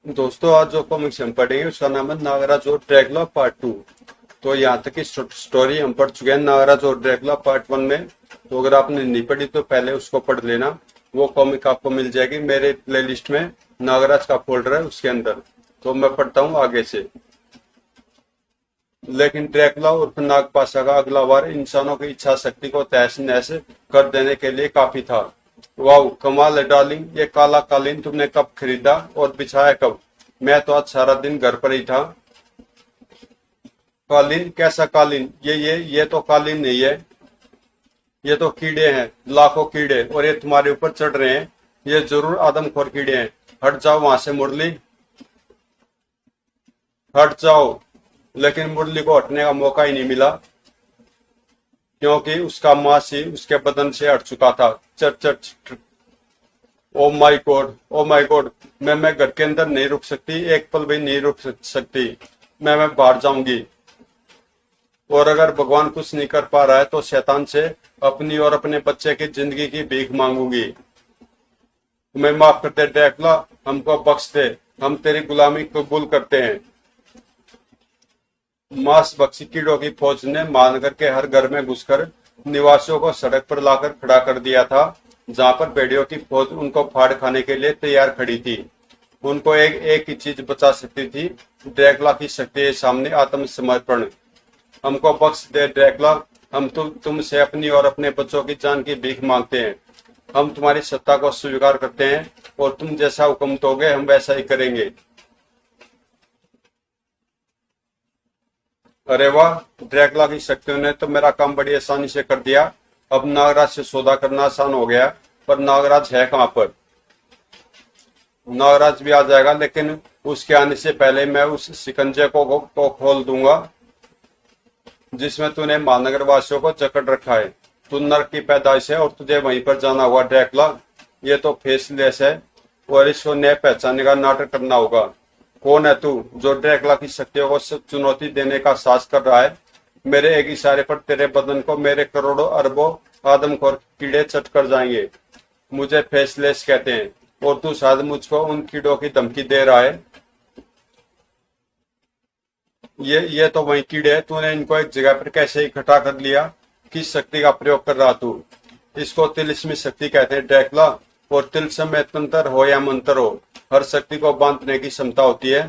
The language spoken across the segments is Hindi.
दोस्तों, आज जो कॉमिक्स हम पढ़ेंगे उसका नाम है नागराज और ड्रैकुला पार्ट 2। तो यहाँ तक की स्टोरी हम पढ़ चुके हैं नागराज और ड्रैकुला पार्ट 1 में। तो अगर आपने नहीं पढ़ी तो पहले उसको पढ़ लेना। वो कॉमिक आपको मिल जाएगी मेरे प्लेलिस्ट में। नागराज का फोल्डर है उसके अंदर। तो मैं पढ़ता हूँ आगे से। लेकिन ड्रैकुला उर्फ नागपाशा का अगला वार इंसानों की इच्छा शक्ति को तहस नहस कर देने के लिए काफी था। वाह, कमाल है डार्लिंग, ये काला कालीन तुमने कब खरीदा और बिछाया कब? मैं तो आज सारा दिन घर पर ही था। कालीन? कैसा कालीन? ये तो कालीन नहीं है। ये तो कीड़े हैं, लाखों कीड़े, और ये तुम्हारे ऊपर चढ़ रहे हैं। ये जरूर आदमखोर कीड़े हैं। हट जाओ वहां से मुरली, हट जाओ। लेकिन मुरली को हटने का मौका ही नहीं मिला, क्योंकि उसका मांस ही उसके बदन से हट चुका था। चट चट। Oh my God, oh my God. मैं घर के अंदर नहीं रुक सकती, एक पल भी नहीं रुक सकती। मैं बाहर जाऊंगी। और अगर भगवान कुछ नहीं कर पा रहा है तो शैतान से अपनी और अपने बच्चे की जिंदगी की भीख मांगूंगी। तुम्हें माफ कर दे ड्रैकुला, हमको बख्श दे। हम तेरी गुलामी कबूल करते हैं। मांस भक्षी कीड़ों की फौज ने महानगर के हर घर में घुसकर निवासियों को सड़क पर लाकर खड़ा कर दिया था, जहां पर भेड़ियों की फौज उनको फाड़ खाने के लिए तैयार खड़ी थी। उनको एक एक ही चीज बचा सकती थी, ड्रैकुला की शक्ति के सामने आत्मसमर्पण। हमको बख्श दे ड्रैकुला, हम तुमसे अपनी और अपने बच्चों की जान की भीख मांगते हैं। हम तुम्हारी सत्ता को स्वीकार करते हैं और तुम जैसा हुक्म दोगे हम वैसा ही करेंगे। अरे वाह, ड्रैकुला की शक्तियों ने तो मेरा काम बड़ी आसानी से कर दिया। अब नागराज से सौदा करना आसान हो गया। पर नागराज है कहाँ पर? नागराज भी आ जाएगा, लेकिन उसके आने से पहले मैं उस शिकंजे को खोल दूंगा जिसमें तूने महानगर वासियों को जकड़ रखा है। तू नरक की पैदाइश है और तुझे वहीं पर जाना हुआ ड्रैकुला। ये तो फेसलेस है और इसको नए पहचानने का नाटक करना होगा। कौन है तू जो ड्रैकुला की शक्तियों को चुनौती देने का साहस कर रहा है? मेरे एक इशारे पर तेरे बदन को मेरे करोड़ों अरबों आदमखोर कीड़े चट कर जाएंगे। मुझे फेसलेस कहते हैं और तू शायद मुझको उन कीड़ों की धमकी दे रहा है। ये तो वही कीड़े हैं। तूने इनको एक जगह पर कैसे इकट्ठा कर लिया? किस शक्ति का प्रयोग कर रहा तू? इसको तिलिस्मी शक्ति कहते हैं ड्रैकुला। और तिलस्म में तंत्र हो या मंत्र हो, हर शक्ति को बांधने की क्षमता होती है।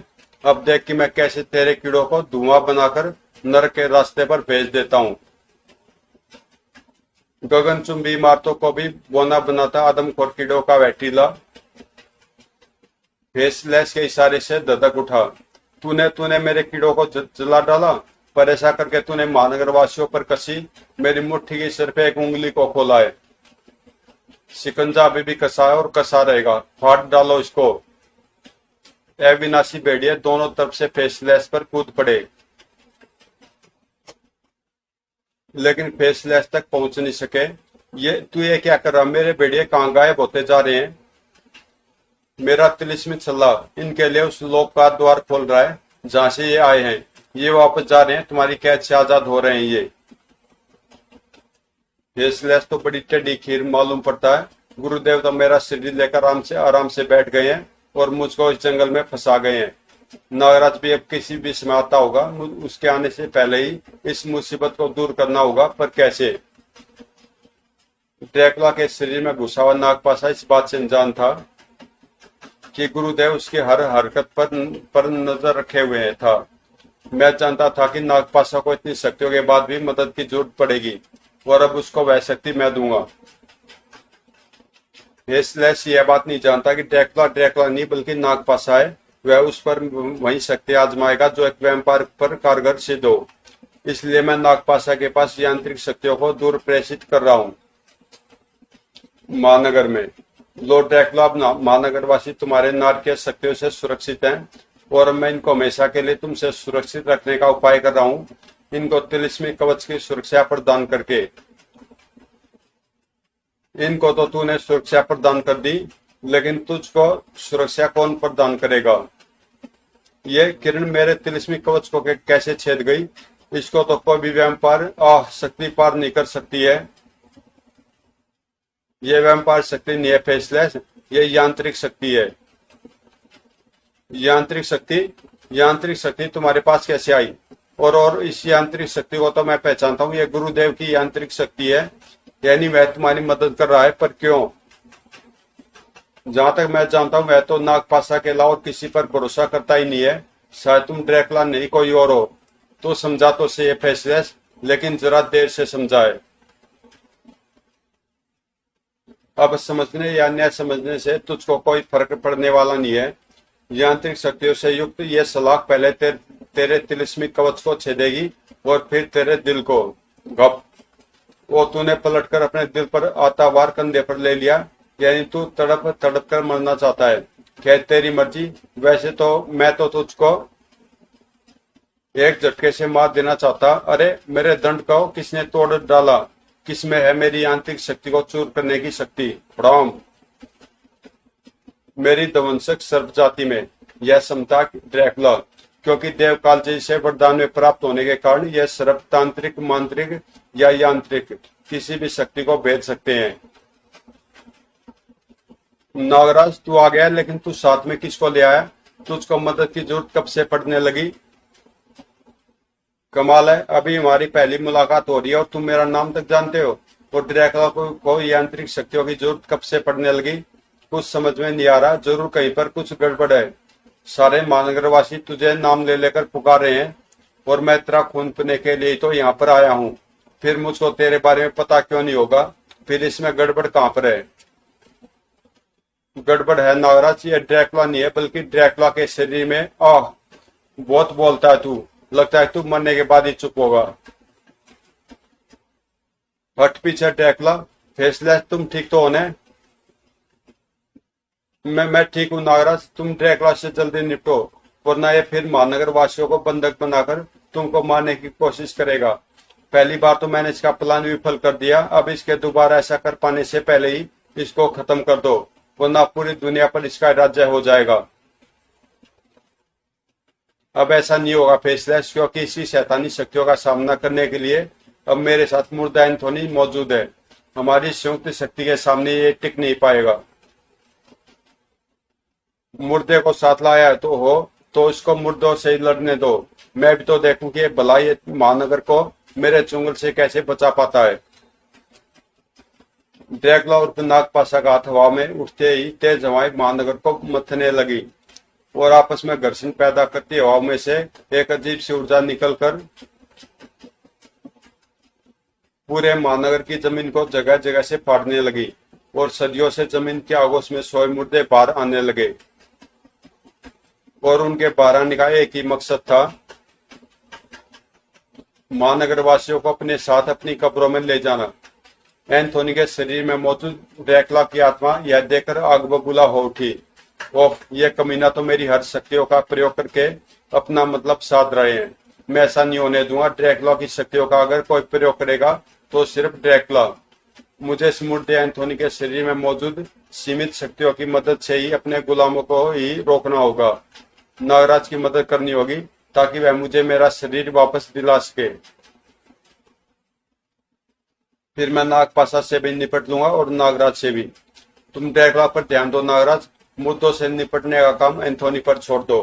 अब देख कि मैं कैसे तेरे कीड़ों को धुआं बनाकर नरक के रास्ते पर भेज देता हूँ। गगनचुंबी इमारतों को भी बोना बनाता आदमखोर कीड़ों का वैटीला फेसलेस के इशारे से धधक उठा। तूने तूने मेरे कीड़ों को जला डाला, पर ऐसा करके तूने महानगर वासियों पर कसी मेरी मुट्ठी की सिर पे एक उंगली को खोला है। शिकंजा अभी भी कसा है और कसा रहेगा। फाड़ डालो इसको। अविनाशी भेड़िए दोनों तरफ से फेसलेस पर कूद पड़े, लेकिन फेसलेस तक पहुंच नहीं सके। ये क्या कर रहा? मेरे भेड़िए कहाँ गायब होते जा रहे हैं? मेरा तिलिस्मी छल्ला इनके लिए उस लोक का द्वार खोल रहा है जहां से ये आए हैं। ये वापस जा रहे हैं, तुम्हारी कैद से आजाद हो रहे हैं। ये फेसलेस तो बड़ी टेढ़ी खीर मालूम पड़ता है। गुरुदेव तो मेरा शरीर लेकर आराम से बैठ गए हैं और मुझको इस जंगल में फंसा गए हैं। नागराज भी अब किसी भी समय आता होगा। उसके आने से पहले ही इस मुसीबत को दूर करना होगा, पर कैसे? ड्रैकुला के शरीर में घुसा हुआ नागपाशा इस बात से अनजान था कि गुरुदेव उसकी हर हरकत पर नजर रखे हुए था। मैं जानता था कि नागपाशा को इतनी शक्तियों के बाद भी मदद की जरूरत पड़ेगी, और अब उसको वह शक्ति मैं दूंगा। फेसलेस यह बात नहीं जानता कि ड्रैकुला नहीं बल्कि नागपाशा है। वह उस पर वही शक्ति आजमाएगा जो एक वैम्पायर पर कारगर सिद्ध हो। इसलिए मैं नागपाशा के पास यांत्रिक शक्तियों को दूर प्रेषित कर रहा हूँ महानगर में। लॉर्ड ड्रैकुला, महानगरवासी तुम्हारे नारकीय शक्तियों से सुरक्षित हैं, और मैं इनको हमेशा के लिए तुमसे सुरक्षित रखने का उपाय कर रहा हूँ, इनको तिलिस्मी कवच की सुरक्षा प्रदान करके। इनको तो तूने सुरक्षा प्रदान कर दी, लेकिन तुझको सुरक्षा कौन प्रदान करेगा? ये किरण मेरे तिलिस्मी कवच को कैसे छेद गई? इसको तो कोई भी वैम्पायर शक्ति पार नहीं कर सकती है। ये वैम्पायर शक्ति नहीं है फेसलेस, ये यांत्रिक शक्ति है। यांत्रिक शक्ति तुम्हारे पास कैसे आई? और इस यांत्रिक शक्ति को तो मैं पहचानता हूँ, ये गुरुदेव की यांत्रिक शक्ति है, यानी वह तुम्हारी मदद कर रहा है। पर क्यों? जहां तक मैं जानता हूँ वह तो नागपाशा के अलावा और किसी पर भरोसा करता ही नहीं है। शायद तुम ड्रैकुला नहीं कोई और हो। तो समझा तो से ये फैसले, लेकिन जरा देर से समझाए। अब समझने या न समझने से तुझको कोई फर्क पड़ने वाला नहीं है। यांत्रिक शक्तियों से युक्त ये सलाख पहले तेरे तिलिस्मी कवच को छेदेगी और फिर तेरे दिल को। गप। वो तूने पलटकर अपने दिल पर आता वार कंधे पर ले लिया, यानी तू तड़प तड़प कर मरना चाहता है। खैर तेरी मर्जी। वैसे तो मैं तो तुझको एक झटके से मार देना चाहता। अरे मेरे दंड को किसने तोड़ डाला? किसमें है मेरी यांत्रिक शक्ति को चूर करने की शक्ति? प्रणाम। मेरी दवंशक सर्प जाति में यह समता ड्रैकुला, क्योंकि देवकाल जैसे वरदान में प्राप्त होने के कारण यह सर्प तांत्रिक, मांत्रिक या यांत्रिक किसी भी शक्ति को भेज सकते हैं। नागराज तू आ गया, लेकिन तू साथ में किसको ले आया? तुझको मदद की जरूरत कब से पड़ने लगी? कमाल है, अभी हमारी पहली मुलाकात हो रही है और तुम मेरा नाम तक जानते हो। और ड्रैकुला को यांत्रिक शक्तियों की जरूरत कब से पड़ने लगी? कुछ समझ में नहीं आ रहा। जरूर कहीं पर कुछ गड़बड़ है। सारे महानगरवासी तुझे नाम ले लेकर पुकार रहे हैं और मैं तेरा खून पीने के लिए तो यहाँ पर आया हूँ। फिर मुझको तेरे बारे में पता क्यों नहीं होगा? फिर इसमें गड़बड़ कहाँ पर है? गड़बड़ है नागराज, ये ड्रैकुला नहीं है, बल्कि ड्रैकुला के शरीर में। आह, बहुत बोलता है तू। लगता है तू मरने के बाद ही चुप होगा। हट पीछे ड्रैकुला। फैसला तुम ठीक तो होने? मैं ठीक हूँ नागराज। तुम ड्रैकुला से जल्दी निपटो, वरना ये फिर महानगर वासियों को बंधक बनाकर तुमको मारने की कोशिश करेगा। पहली बार तो मैंने इसका प्लान विफल कर दिया। अब इसके दोबारा ऐसा कर पाने से पहले ही इसको खत्म कर दो, वरना पूरी दुनिया पर इसका राज्य हो जाएगा। अब ऐसा नहीं होगा फैसला, क्योंकि इसी शैतानी शक्तियों का सामना करने के लिए अब मेरे साथ मुर्दा एंथोनी मौजूद है। हमारी संयुक्त शक्ति के सामने ये टिक नहीं पाएगा। मुर्दे को साथ लाया है तो इसको मुर्दों से ही लड़ने दो। मैं भी तो देखूं कि भला ये महानगर को मेरे चुंगल से कैसे बचा पाता है। ड्रैकुला और नागपाशा का हाथ हवा में उठते ही तेज हवाएं महानगर को मथने लगी और आपस में घर्षण पैदा करती हवाओं में से एक अजीब सी ऊर्जा निकलकर पूरे महानगर की जमीन को जगह जगह से फाड़ने लगी और सदियों से जमीन के आगोश में सोए मुर्दे बाहर आने लगे। और उनके बाहर आने का एक ही मकसद था, महानगर वासियों को अपने साथ अपनी कब्रों में ले जाना। एंथोनी के शरीर में मौजूद ड्रैकुला की आत्मा यह देखकर आग बबूला हो उठी। ओह, ये कमीना तो मेरी हर शक्तियों का प्रयोग करके अपना मतलब साध रहे हैं। मैं ऐसा नहीं होने दूंगा। ड्रैकुला की शक्तियों का अगर कोई प्रयोग करेगा तो सिर्फ ड्रैकुला। मुझे इस मुर्दे एंथोनी के शरीर में मौजूद सीमित शक्तियों की मदद से ही अपने गुलामों को ही रोकना होगा। नागराज की मदद करनी होगी ताकि वह मुझे मेरा शरीर वापस दिला सके। फिर मैं नागपाशा से भी निपट लूंगा और नागराज से भी। तुम ड्रैकुला पर ध्यान दो नागराज। मुद्दों से निपटने का काम एंथोनी पर छोड़ दो।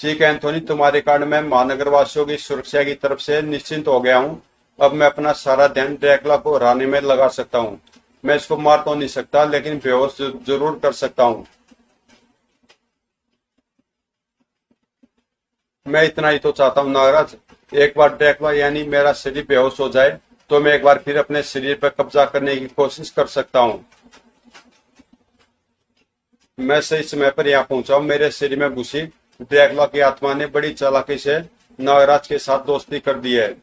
ठीक है एंथोनी, तुम्हारे कारण मैं महानगर वासियों की सुरक्षा की तरफ से निश्चिंत हो गया हूँ। अब मैं अपना सारा ध्यान ड्रैकुला को हराने में लगा सकता हूँ। मैं इसको मार तो नहीं सकता, लेकिन बेहोश जरूर कर सकता हूँ। मैं इतना ही तो चाहता हूँ नागराज। एक बार ड्रैकुला यानी मेरा शरीर बेहोश हो जाए तो मैं एक बार फिर अपने शरीर पर कब्जा करने की कोशिश कर सकता हूँ। मैं सही समय पर यहाँ पहुंचा हूँ। मेरे शरीर में घुसी ड्रैकुला की आत्मा ने बड़ी चालाकी से नागराज के साथ दोस्ती कर दी है।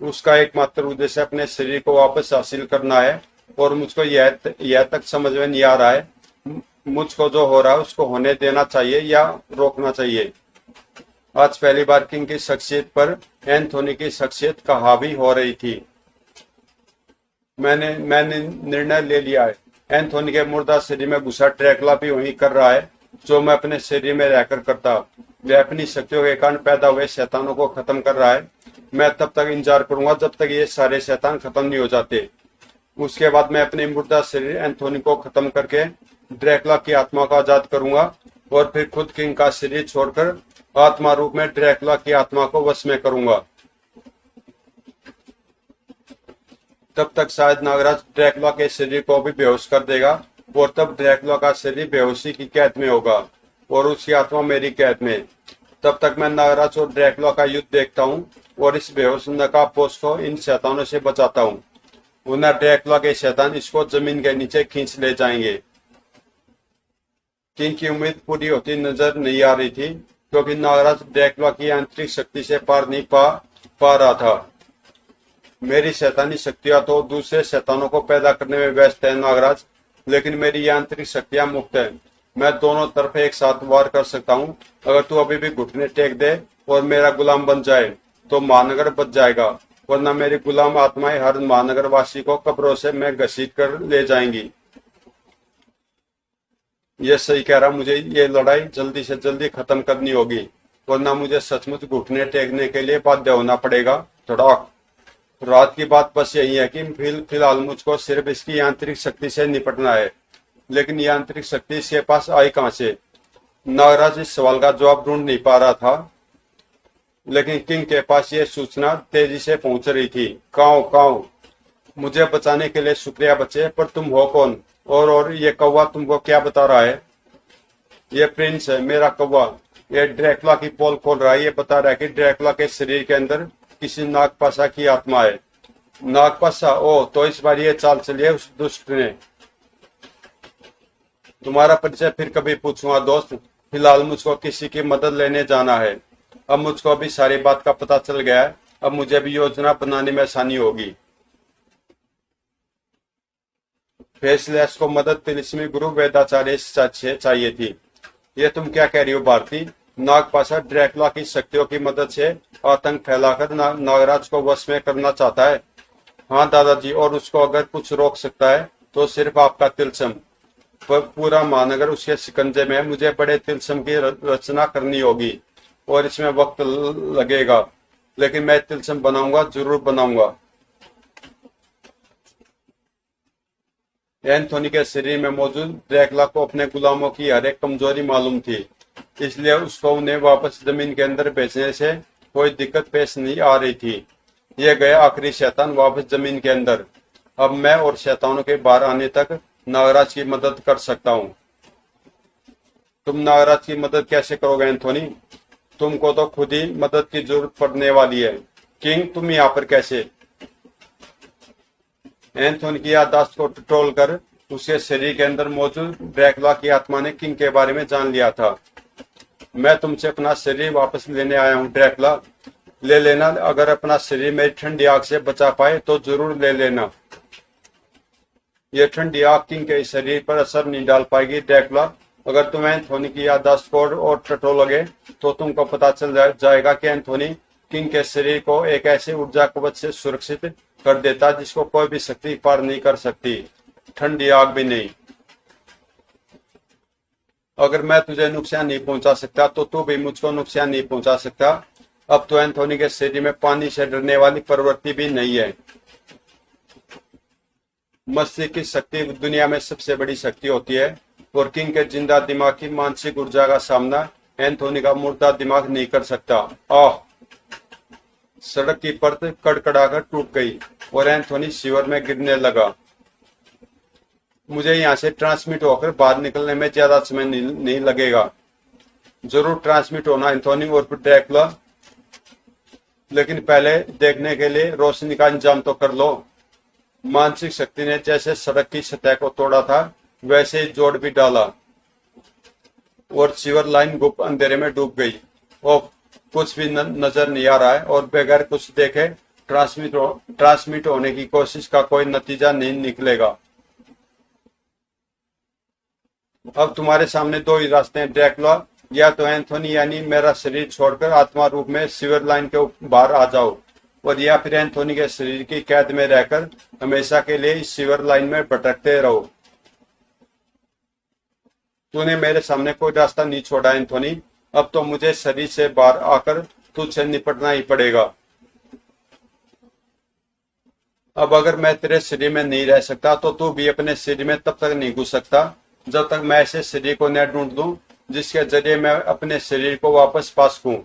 उसका एकमात्र उद्देश्य अपने शरीर को वापस हासिल करना है और मुझको यह तक समझ में नहीं आ रहा है मुझको जो हो रहा है उसको होने देना चाहिए या रोकना चाहिए। आज पहली बार किंग की शख्सियत पर एंथोनी की शख्सियत का हावी हो रही थी। मैंने निर्णय ले लिया है। एंथोनी के मुर्दा शरीर में घुसा ड्रैकुला भी वही कर रहा है जो मैं अपने शरीर में रहकर करता। वह अपनी शक्तियों के कारण पैदा हुए शैतानों को खत्म कर रहा है। मैं तब तक इंतजार करूंगा जब तक ये सारे शैतान खत्म नहीं हो जाते। उसके बाद मैं अपने मुर्दा शरीर एंथोनी को खत्म करके ड्रैकुला की आत्मा को आजाद करूंगा और फिर खुद किंग का शरीर छोड़कर आत्मा रूप में ड्रैकुला की आत्मा को वश में करूंगा। तब तक शायद नागराज ड्रैकुला के शरीर को भी बेहोश कर देगा और तब ड्रैकुला का शरीर बेहोशी की कैद में होगा और उसकी आत्मा मेरी कैद में। तब तक मैं नागराज और ड्रैकुला का युद्ध देखता हूँ और इस बेहोश नकाबपोश को इन शैतानों से बचाता हूँ, वरना ड्रैकुला के शैतान इसको जमीन के नीचे खींच ले जाएंगे। किंग की उम्मीद पूरी होती नजर नहीं आ रही थी, क्योंकि नागराज ड्रैकुला की आंतरिक शक्ति से पार नहीं पा रहा था। मेरी शैतानी शक्तियां तो दूसरे शैतानों को पैदा करने में व्यस्त है नागराज, लेकिन मेरी ये आंतरिक शक्तियां मुक्त है। मैं दोनों तरफ एक साथ वार कर सकता हूँ। अगर तू अभी भी घुटने टेक दे और मेरा गुलाम बन जाए तो महानगर बच जाएगा, वरना मेरी गुलाम आत्माएं हर महानगर वासी को कब्रों से मैं घसीट कर ले जाएंगी। ये सही कह रहा, मुझे ये लड़ाई जल्दी से जल्दी खत्म करनी होगी, वरना मुझे सचमुच घुटने टेकने के लिए बाध्य होना पड़ेगा। धड़ाक। रात की बात बस यही है कि फिलहाल मुझको सिर्फ इसकी आंतरिक शक्ति से निपटना है, लेकिन ये आंतरिक शक्ति इसके पास आई कहां से? नागराज इस सवाल का जवाब ढूंढ नहीं पा रहा था, लेकिन किंग के पास ये सूचना तेजी से पहुंच रही थी। काऊ काऊ, मुझे बचाने के लिए शुक्रिया बच्चे, पर तुम हो कौन? और ये कौवा तुमको क्या बता रहा है? ये प्रिंस है, मेरा कौवा। ये ड्रैकुला की पोल खोल रहा है। ये बता रहा है कि ड्रैकुला के शरीर के अंदर किसी नागपाशा की आत्मा है। नागपाशा? ओ, तो इस बार ये चाल चलिए उस दुष्ट ने। तुम्हारा परिचय फिर कभी पूछूंगा दोस्त, फिलहाल मुझको किसी की मदद लेने जाना है। अब मुझको भी सारी बात का पता चल गया है, अब मुझे भी योजना बनाने में आसानी होगी। फेसलेस को मदद तिलिस्मी गुरु वेदाचार्य से चाहिए थी। ये तुम क्या कह रही हो भारती? नागपाशा ड्रैकुला की शक्तियों की मदद से आतंक फैलाकर नागराज को वश में करना चाहता है। हाँ दादाजी, और उसको अगर कुछ रोक सकता है तो सिर्फ आपका तिलस्म। पूरा महानगर उसके शिकंजे में है। मुझे बड़े तिलस्म की रचना करनी होगी और इसमें वक्त लगेगा, लेकिन मैं तिलस्म बनाऊंगा, जरूर बनाऊंगा। एंथोनी के शरीर में मौजूद ड्रैकुला को अपने गुलामों की हर एक कमजोरी मालूम थी, इसलिए उसको उन्हें वापस जमीन के अंदर भेजने से कोई दिक्कत पेश नहीं आ रही थी। ये गया आखिरी शैतान वापस जमीन के अंदर। अब मैं और शैतानों के बाहर आने तक नागराज की मदद कर सकता हूँ। तुम नागराज की मदद कैसे करोगे एंथोनी? तुमको तो खुद ही मदद की जरूरत पड़ने वाली है। किंग, तुम यहाँ पर कैसे? एंथोनी की याददाश्त को टटोल कर उसके शरीर के अंदर मौजूद ड्रैकुला की आत्मा ने किंग के बारे में जान लिया था। मैं तुमसे अपना शरीर वापस लेने आया हूँ ड्रैकुला, ले लेना। अगर अपना शरीर मेरी ठंडी आग से बचा पाए तो जरूर ले लेना। यह ठंडी आग किंग के शरीर पर असर नहीं डाल पाएगी ड्रैकुला। अगर तुम एंथोनी की याददाश्त को और टटोलोगे तो तुमको पता चल जाएगा कि एंथोनी किंग के शरीर को एक ऐसे ऊर्जा कवच से सुरक्षित कर देता जिसको कोई भी शक्ति पार नहीं कर सकती, ठंडी आग भी नहीं। अगर मैं तुझे नुकसान नहीं पहुंचा सकता तो तू भी मुझको नुकसान नहीं पहुंचा सकता। अब तो एंथोनी के शरीर में पानी से डरने वाली प्रवृत्ति भी नहीं है। मस्तिष्क की शक्ति दुनिया में सबसे बड़ी शक्ति होती है और किंग के जिंदा दिमाग की मानसिक ऊर्जा का सामना एंथोनी का मुर्दा दिमाग नहीं कर सकता। आह! सड़क की परत कड़कड़ाकर टूट गई और एंथोनी शिवर में गिरने लगा। मुझे यहाँ से ट्रांसमिट होकर बाहर निकलने में ज्यादा समय नहीं लगेगा। जरूर ट्रांसमिट होना एंथोनी और ड्रैकुला, लेकिन पहले देखने के लिए रोशनी का इंतजाम तो कर लो। मानसिक शक्ति ने जैसे सड़क की सतह को तोड़ा था वैसे ही जोड़ भी डाला और शिवर लाइन गुप्त अंधेरे में डूब गई। और कुछ भी नजर नहीं आ रहा है और बगैर कुछ देखे ट्रांसमिट होने की कोशिश का कोई नतीजा नहीं निकलेगा। अब तुम्हारे सामने दो ही रास्ते हैं ड्रैकुला, या तो एंथोनी यानी मेरा शरीर छोड़कर आत्मा रूप में शिवर लाइन के बाहर आ जाओ, और या फिर एंथोनी के शरीर की कैद में रहकर हमेशा के लिए इस शिवर लाइन में भटकते रहो। तूने मेरे सामने कोई रास्ता नहीं छोड़ा एंथोनी, अब तो मुझे शरीर से बाहर आकर तुझसे निपटना ही पड़ेगा। अब अगर मैं तेरे शरीर में नहीं रह सकता तो तू भी अपने शरीर में तब तक नहीं घुस सकता जब तक मैं ऐसे शरीर को न ढूंढ दूं जिसके जरिए मैं अपने शरीर को वापस पा सकूं।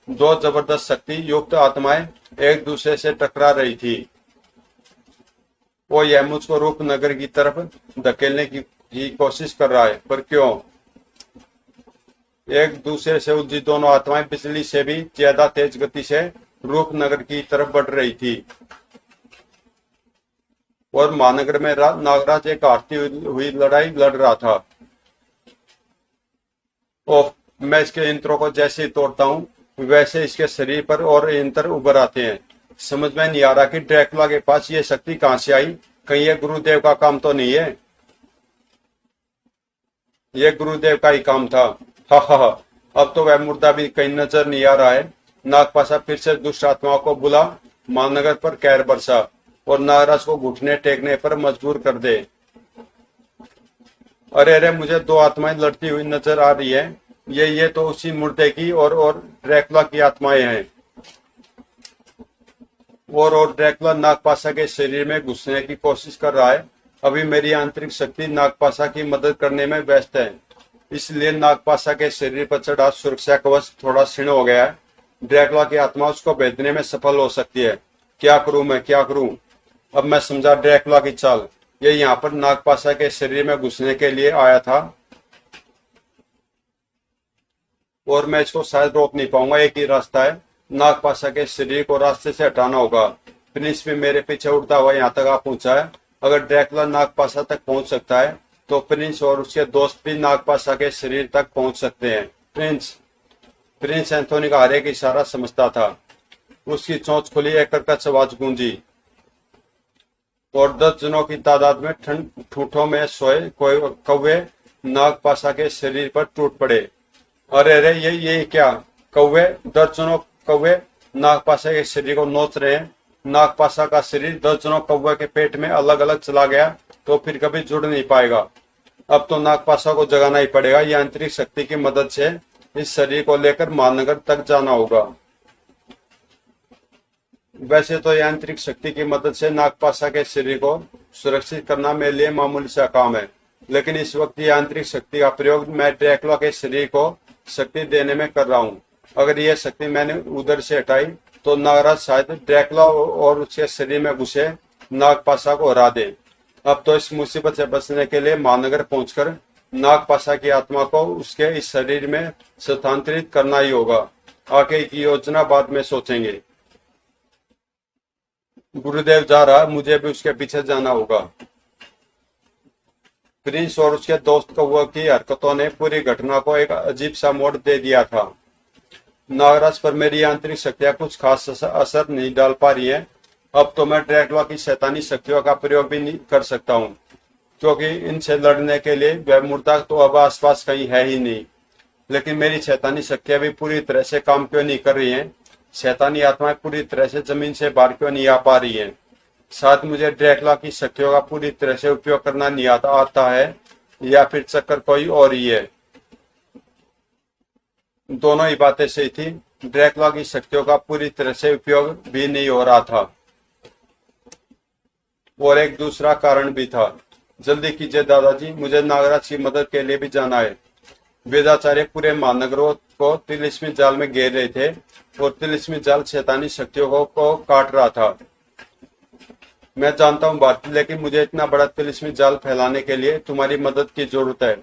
दो जबरदस्त शक्ति युक्त आत्माएं एक दूसरे से टकरा रही थी और यह मुझको रूपनगर की तरफ धकेलने की कोशिश कर रहा है। पर क्यों? एक दूसरे से उलझी दोनों आत्माएं बिजली से भी ज्यादा तेज गति से रूपनगर की तरफ बढ़ रही थी और महानगर में नागराज एक हारती हुई लड़ाई लड़ रहा था। ओह, मैं इसके यंत्रों को जैसे ही तोड़ता हूं वैसे इसके शरीर पर और यंत्र उभर आते हैं। समझ में नहीं आ रहा कि ड्रैकुला के पास ये शक्ति कहां से आई। कहीं ये गुरुदेव का काम तो नहीं है? ये गुरुदेव का ही काम था। हा हा हा, अब तो वह मुर्दा भी कहीं नजर नहीं आ रहा है। नागपाशा फिर से दुष्ट आत्माओं को बुला महानगर पर कहर बरसा और नागराज को घुटने टेकने पर मजबूर कर दे। अरे अरे, मुझे दो आत्माएं लड़ती हुई नजर आ रही है। ये तो उसी मुर्दे की और ड्रैकुला की आत्माएं हैं। और ड्रैकुला नागपाशा के शरीर में घुसने की कोशिश कर रहा है। अभी मेरी आंतरिक शक्ति नागपाशा की मदद करने में व्यस्त है, इसलिए नागपाशा के शरीर पर चढ़ा सुरक्षा कवच थोड़ा क्षीण हो गया है। ड्रैकुला की आत्मा उसको भेजने में सफल हो सकती है। क्या करूं मैं, क्या करूं? अब मैं समझा ड्रैकुला की चाल। ये यहाँ पर नागपाशा के शरीर में घुसने के लिए आया था और मैं इसको शायद रोक नहीं पाऊंगा। एक ही रास्ता है, नागपाशा के शरीर को रास्ते से हटाना होगा। प्रिंस भी मेरे पीछे उड़ता हुआ यहाँ तक आ पहुंचा है। अगर ड्रैकुला नागपाशा तक पहुंच सकता है तो प्रिंस और उसके दोस्त भी नागपाशा के शरीर तक पहुंच सकते हैं। प्रिंस एंथोनी का हर एक इशारा समझता था। उसकी चोंच खुली, एक कर्कश आवाज गूंजी और 10 जनों की तादाद में ठूठों में सोए कौवे नागपाशा के शरीर पर टूट पड़े। अरे अरे, ये क्या? कौवे, दर्जनों कौवे नागपाशा के शरीर को नोच रहे हैं। नागपाशा का शरीर 10 जनों कौवे के पेट में अलग अलग चला गया तो फिर कभी जुड़ नहीं पाएगा। अब तो नागपाशा को जगाना ही पड़ेगा। यह आंतरिक शक्ति की मदद से इस शरीर को लेकर महानगर तक जाना होगा। वैसे तो यांत्रिक शक्ति की मदद से नागपाशा के शरीर को सुरक्षित करना मेरे लिए मामूली सा काम है, लेकिन इस वक्त यांत्रिक शक्ति का प्रयोग मैं ड्रैकुला के शरीर को शक्ति देने में कर रहा हूँ। अगर यह शक्ति मैंने उधर से हटाई तो नागराज शायद ड्रैकुला और उसके शरीर में घुसे नागपाशा को हरा दे। अब तो इस मुसीबत से बचने के लिए महानगर पहुंचकर नागपाशा की आत्मा को उसके इस शरीर में स्थानांतरित करना ही होगा। आगे की योजना बाद में सोचेंगे। गुरुदेव जा रहा, मुझे भी उसके पीछे जाना होगा। प्रिंस और उसके दोस्त कौवा की हरकतों ने पूरी घटना को एक अजीब सा मोड़ दे दिया था। नागराज पर मेरी आंतरिक शक्तियां कुछ खास असर नहीं डाल पा रही हैं। अब तो मैं ड्रैकुला की शैतानी शक्तियों का प्रयोग भी नहीं कर सकता हूँ, क्योंकि इनसे लड़ने के लिए वह मुर्दा तो अब आसपास कहीं है ही नहीं। लेकिन मेरी शैतानी शक्तियां भी पूरी तरह से काम क्यों नहीं कर रही हैं? शैतानी आत्माएं पूरी तरह से जमीन से बाहर क्यों नहीं आ पा रही हैं? शायद मुझे ड्रैकुला की शक्तियों का पूरी तरह से उपयोग करना नहीं आता है, या फिर चक्कर कोई और ही है। दोनों ही बातें सही थी। ड्रैकुला की शक्तियों का पूरी तरह से उपयोग भी नहीं हो रहा था और एक दूसरा कारण भी था। जल्दी कीजिए दादाजी, मुझे नागराज की मदद के लिए भी जाना है। वेदाचार्य पूरे महानगरों को तिलिस्मी जाल में घेर रहे थे और तिलिस्मी जाल शैतानी शक्तियों को काट रहा था। मैं जानता हूँ भारती, लेकिन मुझे इतना बड़ा तिलिस्मी जाल फैलाने के लिए तुम्हारी मदद की जरूरत है।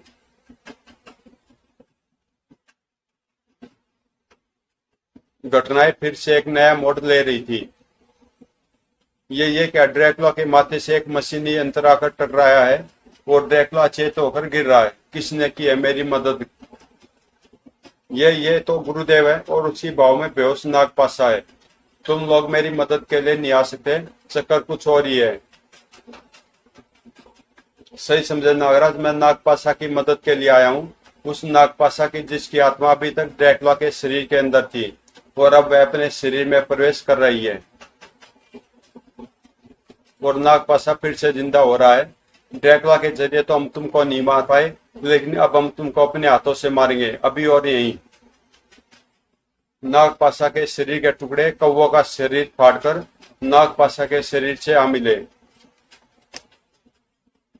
घटनाएं फिर से एक नया मोड़ ले रही थी। ये क्या? ड्रैकुला के माथे से एक मशीनी यंत्र आकर टकराया है और ड्रैकुला अचेत होकर गिर रहा है। किसने की है मेरी मदद? ये तो गुरुदेव है और उसी भाव में बेहोश नागपाशा है। तुम लोग मेरी मदद के लिए नहीं आ सकते, चक्कर कुछ और ही है। सही समझे नागराज, मैं नागपाशा की मदद के लिए आया हूँ। उस नागपाशा की जिसकी आत्मा अभी तक ड्रैकुला के शरीर के अंदर थी और अब वह अपने शरीर में प्रवेश कर रही है और नागपाशा फिर से जिंदा हो रहा है। ड्रैकुला के जरिए तो हम तुमको नहीं मार पाए, लेकिन अब हम तुमको अपने हाथों से मारेंगे, अभी और यहीं। नागपाशा के शरीर के टुकड़े कौवों का शरीर फाड़कर नागपाशा के शरीर से आ मिले।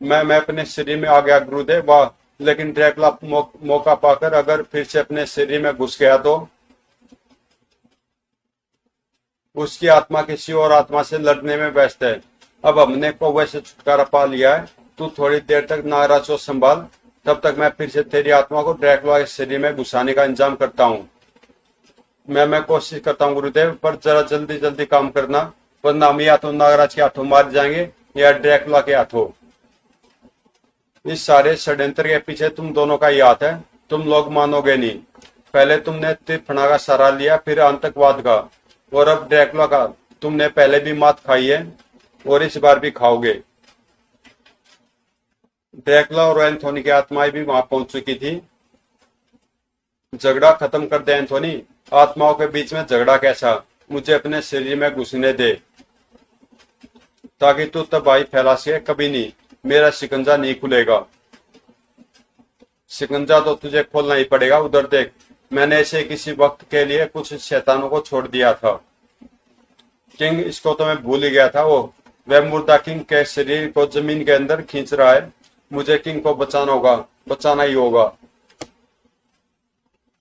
मैं अपने शरीर में आ गया गुरुदेव। वाह, लेकिन ड्रैकुला मौका पाकर अगर फिर से अपने शरीर में घुस गया तो उसकी आत्मा किसी और आत्मा से लड़ने में व्यस्त है। अब हमने कौवे से छुटकारा पा लिया है, तू थोड़ी देर तक नागराज को संभाल, तब तक मैं फिर से तेरी आत्मा को ड्रैकुला के शरीर में घुसाने का इंतजाम करता हूँ। मैं कोशिश करता हूँ गुरुदेव, पर जरा जल्दी जल्दी काम करना, वरना हम या तो नागराज के हाथों मार जाएंगे या ड्रैकुला के हाथों। इस सारे षड्यंत्र के पीछे तुम दोनों का ही हाथ है, तुम लोग मानोगे नहीं। पहले तुमने तिरफना का सहारा लिया, फिर आतंकवाद का, और अब ड्रैकुला का। तुमने पहले भी मात खाई है और इस बार भी खाओगे। ड्रैकुला और एंथोनी की आत्माएं भी वहां पहुंच चुकी थी। झगड़ा खत्म कर दे एंथोनी, आत्माओं के बीच में झगड़ा कैसा, मुझे अपने शरीर में घुसने दे, ताकि तू तबाही फैला सके। कभी नहीं, मेरा शिकंजा नहीं खुलेगा। शिकंजा तो तुझे खोलना ही पड़ेगा। उधर देख, मैंने ऐसे किसी वक्त के लिए कुछ शैतानों को छोड़ दिया था। किंग, इसको तो मैं भूल ही गया था। वह मुर्दा किंग के शरीर को जमीन के अंदर खींच रहा है। मुझे किंग को बचाना होगा, बचाना ही होगा।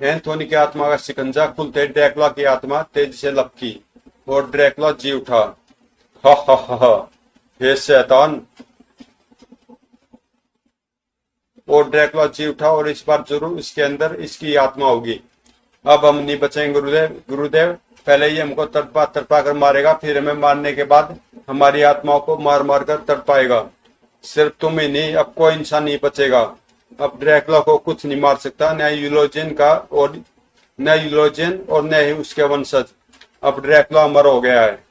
एंथोनी की आत्मा का शिकंजा खुलते ड्रैकुला की आत्मा तेजी से लपकी और ड्रैकुला जी उठा। हा हा हा हा, हे शैतान। और ड्रैकुला जी उठा, और इस बार जरूर इसके अंदर इसकी आत्मा होगी। अब हम नहीं बचेंगे गुरुदेव। गुरुदेव, पहले ही हमको तड़पा तड़पा कर मारेगा, फिर हमें मारने के बाद हमारी आत्माओं को मार मार कर तड़पाएगा। सिर्फ तुम ही नहीं, अब कोई इंसान नहीं बचेगा। अब ड्रैकुला को कुछ नहीं मार सकता, न यूलोजिन और न ही उसके वंशज। अब ड्रैकुला अमर हो गया है।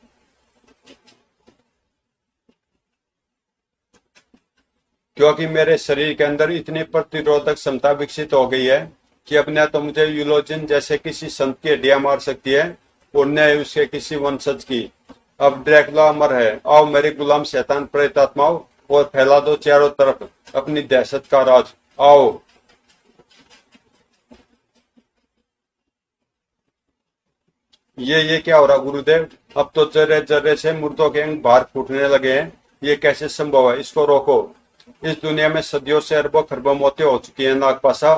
क्योंकि मेरे शरीर के अंदर इतनी प्रतिरोधक क्षमता विकसित हो गई है कि अब न तो मुझे यूलोजिन जैसे किसी संत की हड्डियां मार सकती है और न ही उसके किसी वंशज की। अब ड्रैकुला अमर है। आओ मेरे गुलाम शैतान प्रेत आत्माओं, और फैला दो चारों तरफ अपनी दहशत का राज। आओ। ये क्या हो रहा गुरुदेव? अब तो जर्रे जर्रे से मुर्दों के अंग बाहर फूटने लगे हैं। ये कैसे संभव है? इसको रोको। इस दुनिया में सदियों से अरबों खरबों मौतें हो चुकी हैं नागपाशा।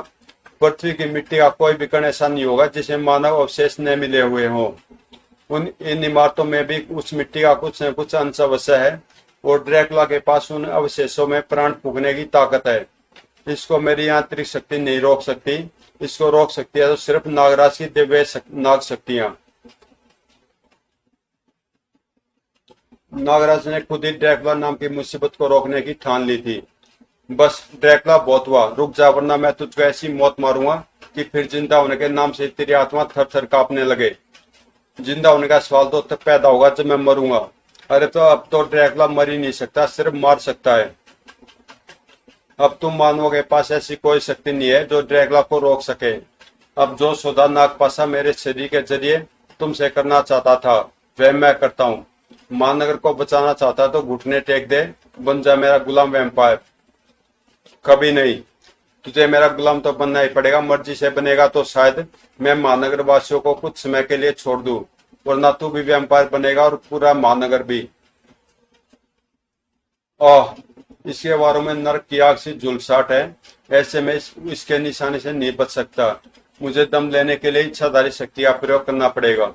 पृथ्वी की मिट्टी का कोई भी कण ऐसा नहीं होगा जिसे मानव अवशेष न मिले हुए हों। इन इमारतों में भी उस मिट्टी का कुछ न कुछ अंश अवश्य है, और ड्रैकुला के पास उन अवशेषों में प्राण फूकने की ताकत है। इसको मेरी आंतरिक शक्ति नहीं रोक सकती। इसको रोक सकती है तो सिर्फ नागराज की दिव्य नाग शक्तियां। नागराज ने खुद ही ड्रैकुला नाम की मुसीबत को रोकने की ठान ली थी। बस ड्रैकुला, बहुत हुआ, रुक जा, वरना मैं तुझको ऐसी मौत मारूंगा कि फिर जिंदा होने के नाम से तेरी आत्मा थर थर कांपने लगे। जिंदा होने का सवाल तो तब पैदा होगा जब मैं मरूंगा। अरे तो अब तो ड्रैकुला मर ही नहीं सकता, सिर्फ मार सकता है। अब तुम मानवों के पास ऐसी कोई शक्ति नहीं है जो ड्रैकुला को रोक सके। अब जो सौदा नागपाशा मेरे शरीर के जरिए तुमसे करना चाहता था, वह मैं करता हूँ। महानगर को बचाना चाहता तो घुटने टेक दे, बन जा मेरा गुलाम वैम्पायर। कभी नहीं, तुझे मेरा गुलाम तो बनना ही पड़ेगा। मर्जी से बनेगा तो शायद मैं महानगर वासियों को कुछ समय के लिए छोड़ दूं, वरना तू भी वैम्पायर बनेगा और पूरा महानगर भी। ओह, इसके बारों में नरक की आग सी झुलसाहट है। ऐसे में इसके निशाने से नहीं बच सकता। मुझे दम लेने के लिए इच्छाधारी शक्ति का प्रयोग करना पड़ेगा।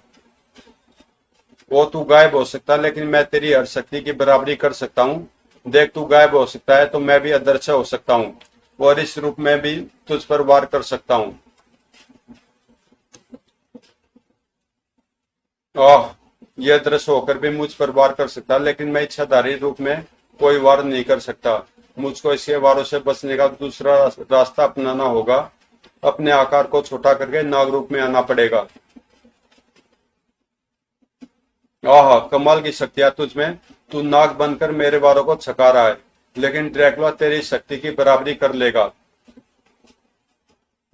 वो तू गायब हो सकता है, लेकिन मैं तेरी हर शक्ति की बराबरी कर सकता हूँ। देख, तू गायब हो सकता है तो मैं भी अदृश्य हो सकता हूँ, और इस रूप में भी तुझ पर वार कर सकता हूँ। ओह, यह दृश्य होकर भी मुझ पर वार कर सकता, लेकिन मैं इच्छाधारी रूप में कोई वार नहीं कर सकता। मुझको इसके वारों से बचने का दूसरा रास्ता अपनाना होगा। अपने आकार को छोटा करके नाग रूप में आना पड़ेगा। आह, कमाल की शक्तियां तुझ में। तू नाग बनकर मेरे वारों को छका रहा है, लेकिन ड्रैकुला तेरी शक्ति की बराबरी कर लेगा।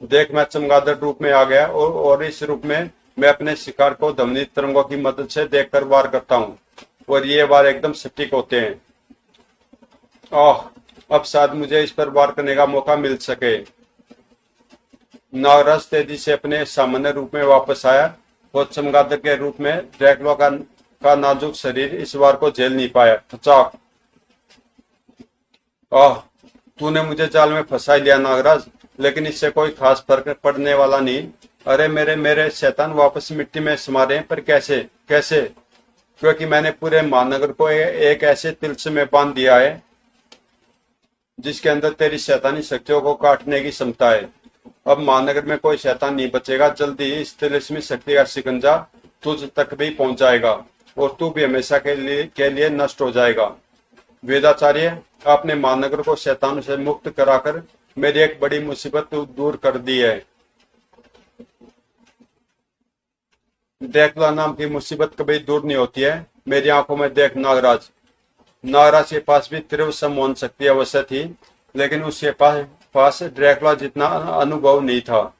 देख, मैं चमगादड़ रूप में आ गया, और इस रूप में मैं अपने शिकार को ध्वनि तरंगों की मदद से देखकर वार करता हूँ, और ये वार एकदम सटीक होते हैं। आह, अब शायद मुझे इस पर वार करने का मौका मिल सके। नागराज तेजी से अपने सामान्य रूप में वापस आया, और चमगादड़ के रूप में ड्रैकुला का नाजुक शरीर इस वार को झेल नहीं पाया। फचाक। आह, तूने मुझे जाल में फंसा लिया नागराज, लेकिन इससे कोई खास फर्क पड़ने वाला नहीं। अरे मेरे मेरे शैतान वापस मिट्टी में समा रहे हैं, पर कैसे कैसे? क्योंकि मैंने पूरे महानगर को एक ऐसे तिलस्म में बांध दिया है जिसके अंदर तेरी शैतानी शक्तियों को काटने की क्षमता है। अब महानगर में कोई शैतान नहीं बचेगा। जल्दी ही इस तिलिस्मी शक्ति का शिकंजा तुझ तक भी पहुंच जाएगा और तू भी हमेशा के लिए नष्ट हो जाएगा। वेदाचार्य, आपने महानगर को शैतानों से मुक्त कराकर मेरी एक बड़ी मुसीबत दूर कर दी है। ड्रैकुला नाम की मुसीबत कभी दूर नहीं होती है। मेरी आंखों में देख नागराज। नागराज के पास भी तीव्र सम्मोहन शक्ति अवश्य थी, लेकिन उसके पास ड्रैकुला जितना अनुभव नहीं था।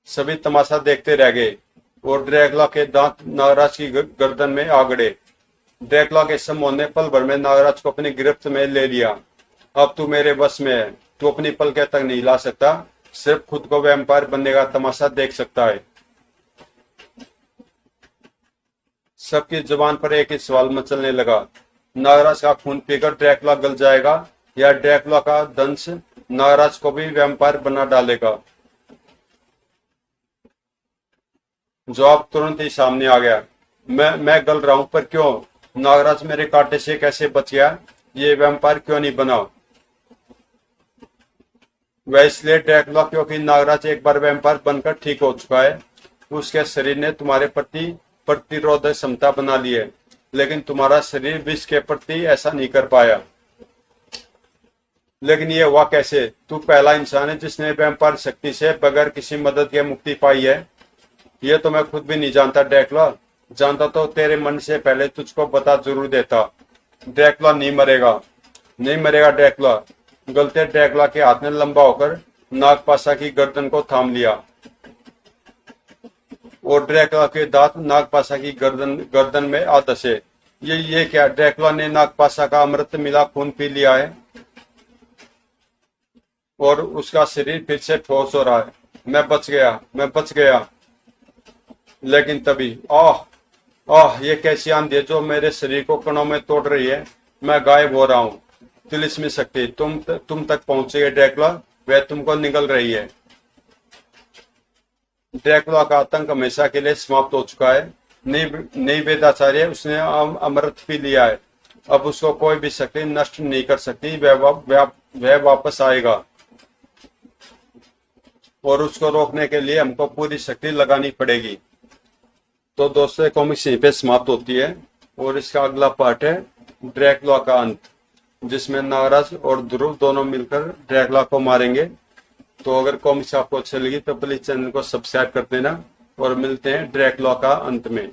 सभी तमाशा देखते रह गए और ड्रैकुला के दांत नागराज की गर्दन में आ गड़े। ड्रैकुला के सम्मोहन ने पल भर में नागराज को अपनी गिरफ्त में ले लिया। अब तू मेरे वश में है। तू अपनी पलकें तक नहीं हिला सकता, सिर्फ खुद को वैम्पायर बनने का तमाशा देख सकता है। सबकी जुबान पर एक ही सवाल मचलने लगा। नागराज का खून पीकर ड्रैकुला गल जाएगा या ड्रैकुला का दंश नागराज को भी वैम्पायर बना डालेगा? जवाब तुरंत ही सामने आ गया। मैं गल रहा हूं, पर क्यों? नागराज मेरे कांटे से कैसे बच गया? ये वैम्पायर क्यों नहीं बना? वह इसलिए ड्रैकुला क्योंकि नागराज एक बार वैम्पायर बनकर ठीक हो चुका है। उसके शरीर ने तुम्हारे प्रति प्रतिरोधक क्षमता बना ली है, लेकिन तुम्हारा शरीर विष के प्रति ऐसा नहीं कर पाया। लेकिन ये हुआ कैसे? तू पहला इंसान है जिसने वैम्पायर शक्ति से बगैर किसी मदद के मुक्ति पाई है। ये तो मैं खुद भी नहीं जानता ड्रैकुला। जानता तो तेरे मन से पहले तुझको बता जरूर देता। ड्रैकुला नहीं मरेगा, नहीं मरेगा ड्रैकुला। गलते ड्रैकुला के हाथ ने लंबा होकर नागपाशा की गर्दन को थाम लिया और ड्रैकुला के दांत नागपाशा की गर्दन में आ धसे। ये क्या? ड्रैकुला ने नागपाशा का अमृत मिला खून पी लिया है और उसका शरीर फिर से ठोस हो रहा है। मैं बच गया, मैं बच गया। लेकिन तभी आह आह, ये कैसी आंधी है जो मेरे शरीर को कणों में तोड़ रही है। मैं गायब हो रहा हूँ। तिलिस्मी शक्ति तुम तक पहुंच गए ड्रैकुला, वह तुमको निगल रही है। ड्रैकुला का आतंक हमेशा के लिए समाप्त हो चुका है। नई वेदाचार्य, उसने अमृत पी लिया है। अब उसको कोई भी शक्ति नष्ट नहीं कर सकती। वह वापस आएगा और उसको रोकने के लिए हमको पूरी शक्ति लगानी पड़ेगी। तो दोस्तों, कॉमिक्स यहीं पे समाप्त होती है और इसका अगला पार्ट है ड्रैकुला का अंत, जिसमें नागराज और ध्रुव दोनों मिलकर ड्रैकुला को मारेंगे। तो अगर कॉमिक्स आपको अच्छी लगी तो प्लीज चैनल को सब्सक्राइब कर देना और मिलते हैं ड्रैकुला का अंत में।